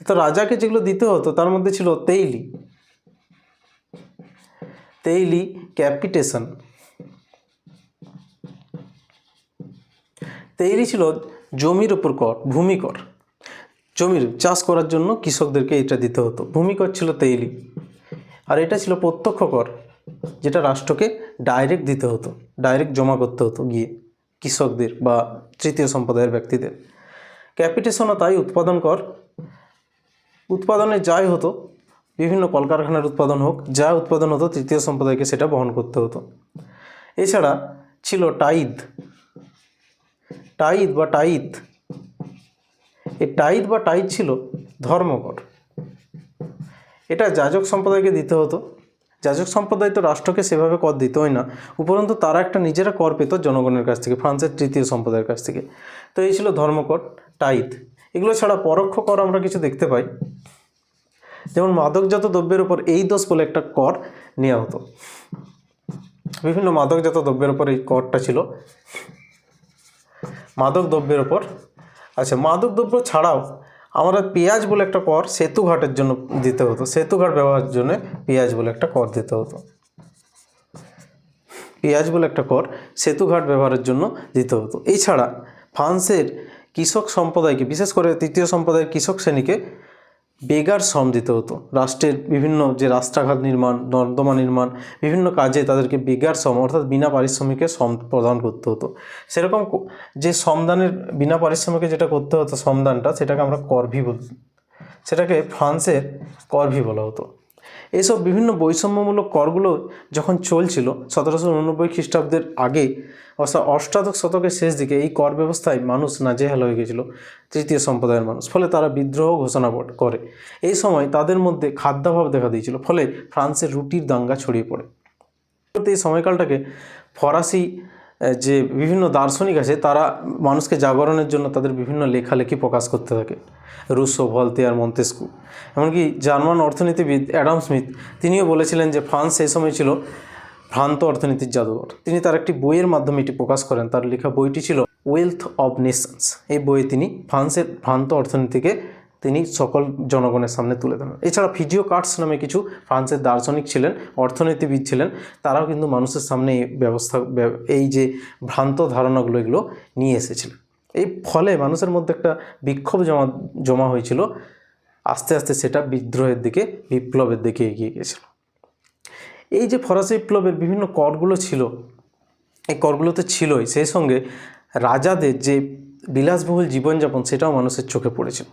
তো রাজাকে যেগুলো দিতে হতো তার মধ্যে ছিল তেইলি, তেইলি ক্যাপিটেশন। তেইলি ছিল জমির উপর কর, ভূমি কর। জমির চাষ করার জন্য কৃষকদেরকে এটা দিতে হতো, ভূমি কর ছিল তেইলি। আর এটা ছিল প্রত্যক্ষ কর, যেটা রাষ্ট্রকে ডাইরেক্ট দিতে হতো, ডাইরেক্ট জমা করতে হতো গিয়ে কৃষকদের বা তৃতীয় সম্প্রদায়ের ব্যক্তিদের। ক্যাপিটেশনও তাই উৎপাদন কর, উৎপাদনে যাই হতো, বিভিন্ন কলকারখানার উৎপাদন হোক, যা উৎপাদন হতো তৃতীয় সম্প্রদায়কে সেটা বহন করতে হতো। এছাড়া ছিল টাইদ, টাইদ বা টাইদ। এই টাইদ বা টাইদ ছিল ধর্মকর, এটা যাজক সম্প্রদায়কে দিতে হতো। যাজক সম্প্রদায় তো রাষ্ট্রকে সেভাবে কর দিতই না, উপরন্তু তারা একটা নিজেরা কর পেত জনগণের কাছ থেকে, ফ্রান্সের তৃতীয় সম্প্রদায়ের কাছ থেকে। তো এই ছিল ধর্মকর, টাইদ। এগুলো ছাড়া পরোক্ষ কর আমরা কিছু দেখতে পাই, যেমন মাদকজাত দ্রব্যের উপর এই দোষ বলে একটা কর নেওয়া হতো। বিভিন্ন মাদকজাত দ্রব্যের উপর এই করটা ছিল, মাদক দ্রব্যের ওপর। আচ্ছা, মাদক দ্রব্য ছাড়াও আমরা পেঁয়াজ বলে একটা কর সেতুঘাটের জন্য দিতে হতো, সেতুঘাট ব্যবহারের জন্য পেঁয়াজ বলে একটা কর দিতে হতো, পেঁয়াজ বলে একটা কর সেতুঘাট ব্যবহারের জন্য দিতে হতো। এছাড়া ফ্রান্সের কৃষক সম্প্রদায়কে, বিশেষ করে তৃতীয় সম্প্রদায়ের কৃষক শ্রেণীকে বেগার শ্রম দিতে হতো। রাষ্ট্রের বিভিন্ন যে রাস্তাঘাট নির্মাণ, নর্দমা নির্মাণ, বিভিন্ন কাজে তাদেরকে বেগার শ্রম অর্থাৎ বিনা পারিশ্রমিকে শ্রম প্রদান করতে হতো। সেরকম যে শ্রমদানের বিনা পারিশ্রমিকে যেটা করতে হতো শ্রমদানটা, সেটাকে আমরা করভি বলতাম, সেটাকে ফ্রান্সের করভি বলা হতো। এইসব বিভিন্ন বৈষম্যমূলক করগুলো যখন চলছিল 1789 খ্রিস্টাব্দের আগে, অর্থাৎ অষ্টাদশ শতকের শেষ দিকে, এই কর ব্যবস্থায় মানুষ নাজেহাল হয়ে গেছিল, তৃতীয় সম্প্রদায়ের মানুষ। ফলে তারা বিদ্রোহ ঘোষণা করে। এই সময় তাদের মধ্যে খাদ্যাভাব দেখা দিয়েছিল, ফলে ফ্রান্সের রুটির দাঙ্গা ছড়িয়ে পড়ে। এই সময়কালটাকে ফরাসি যে বিভিন্ন দার্শনিক আছে তারা মানুষকে জাগরণের জন্য তাদের বিভিন্ন লেখালেখি প্রকাশ করতে থাকে, রুসো, ভলতেয়ার, মন্তেস্কু। এমনকি জার্মান অর্থনীতিবিদ অ্যাডাম স্মিথ তিনিও বলেছিলেন যে ফ্রান্স সেই সময় ছিল ভ্রান্ত অর্থনীতির জাদুঘর। তিনি তার একটি বইয়ের মাধ্যমে এটি প্রকাশ করেন, তার লেখা বইটি ছিল ওয়েলথ অব নেশনস। এই বইয়ে তিনি ফ্রান্সের ভ্রান্ত অর্থনীতিকে তিনি সকল জনগণের সামনে তুলে ধরেন। এছাড়া ফিজিও কার্টস নামে কিছু ফ্রান্সের দার্শনিক ছিলেন, অর্থনীতিবিদ ছিলেন, তারাও কিন্তু মানুষের সামনে এই এই যে ভ্রান্ত ধারণাগুলো এগুলো নিয়ে এসেছিলেন। এই ফলে মানুষের মধ্যে একটা বিক্ষোভ জমা হয়েছিল, আস্তে আস্তে সেটা বিদ্রোহের দিকে, বিপ্লবের দিকে এগিয়ে গিয়েছিল। এই যে ফরাসি বিপ্লবের বিভিন্ন করগুলো ছিল, এই করগুলো তো ছিলই, সেই সঙ্গে রাজাদের যে বিলাসবহুল জীবনযাপন সেটাও মানুষের চোখে পড়েছিল।